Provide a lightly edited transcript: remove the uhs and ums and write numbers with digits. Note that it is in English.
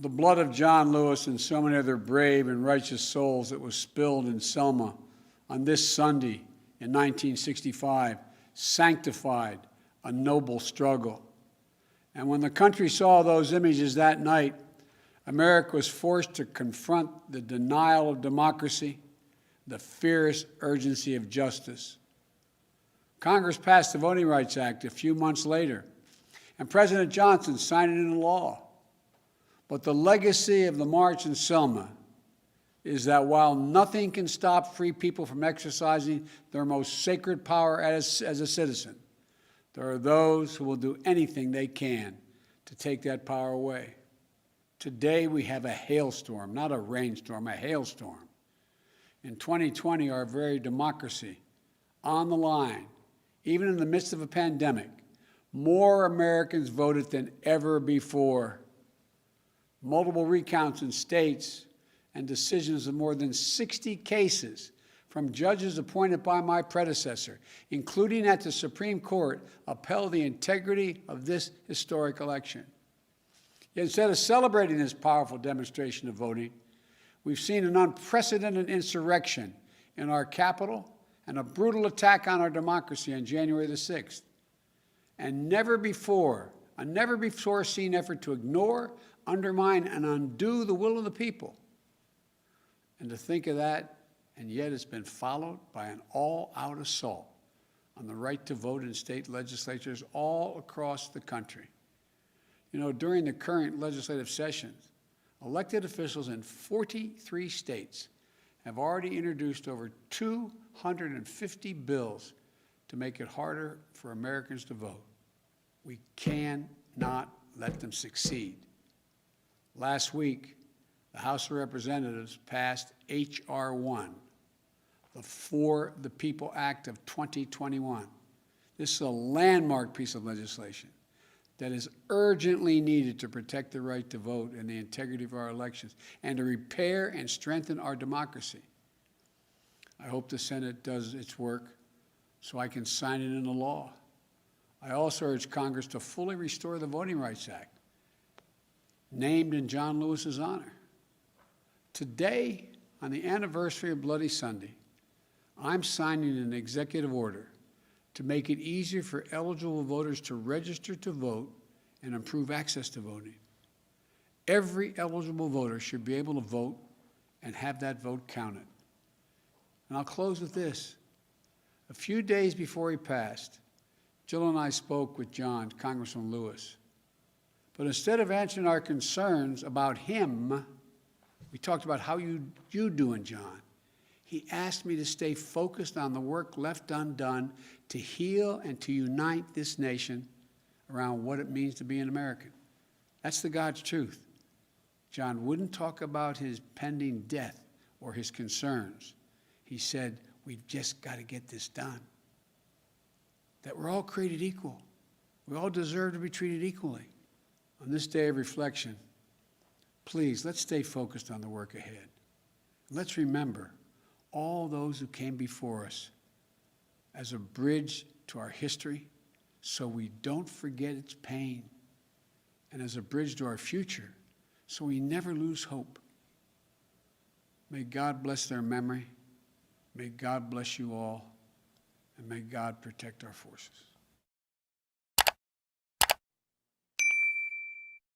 The blood of John Lewis and so many other brave and righteous souls that was spilled in Selma on this Sunday in 1965 sanctified a noble struggle. And when the country saw those images that night, America was forced to confront the denial of democracy, the fierce urgency of justice. Congress passed the Voting Rights Act a few months later, and President Johnson signed it into law. But the legacy of the March in Selma is that while nothing can stop free people from exercising their most sacred power as a citizen, there are those who will do anything they can to take that power away. Today we have a hailstorm, not a rainstorm, a hailstorm. In 2020, our very democracy on the line, even in the midst of a pandemic, more Americans voted than ever before. Multiple recounts in states and decisions of more than 60 cases from judges appointed by my predecessor, including at the Supreme Court, upheld the integrity of this historic election. Yet instead of celebrating this powerful demonstration of voting, we've seen an unprecedented insurrection in our Capitol and a brutal attack on our democracy on January the 6th. And never before, a never-before-seen effort to ignore, undermine, and undo the will of the people. And to think of that, and yet it's been followed by an all-out assault on the right to vote in state legislatures all across the country. You know, during the current legislative sessions, elected officials in 43 states have already introduced over 250 bills to make it harder for Americans to vote. We cannot let them succeed. Last week, the House of Representatives passed H.R. 1, the For the People Act of 2021. This is a landmark piece of legislation that is urgently needed to protect the right to vote and the integrity of our elections and to repair and strengthen our democracy. I hope the Senate does its work so I can sign it into law. I also urge Congress to fully restore the Voting Rights Act, named in John Lewis's honor. Today, on the anniversary of Bloody Sunday, I'm signing an executive order to make it easier for eligible voters to register to vote and improve access to voting. Every eligible voter should be able to vote and have that vote counted. And I'll close with this. A few days before he passed, Jill and I spoke with John, Congressman Lewis. But instead of answering our concerns about him, we talked about how you doing, John. He asked me to stay focused on the work left undone to heal and to unite this nation around what it means to be an American. That's the God's truth. John wouldn't talk about his pending death or his concerns. He said, we've just got to get this done. That we're all created equal. We all deserve to be treated equally. On this day of reflection, please, let's stay focused on the work ahead. Let's remember all those who came before us as a bridge to our history so we don't forget its pain, and as a bridge to our future so we never lose hope. May God bless their memory. May God bless you all, and may God protect our forces.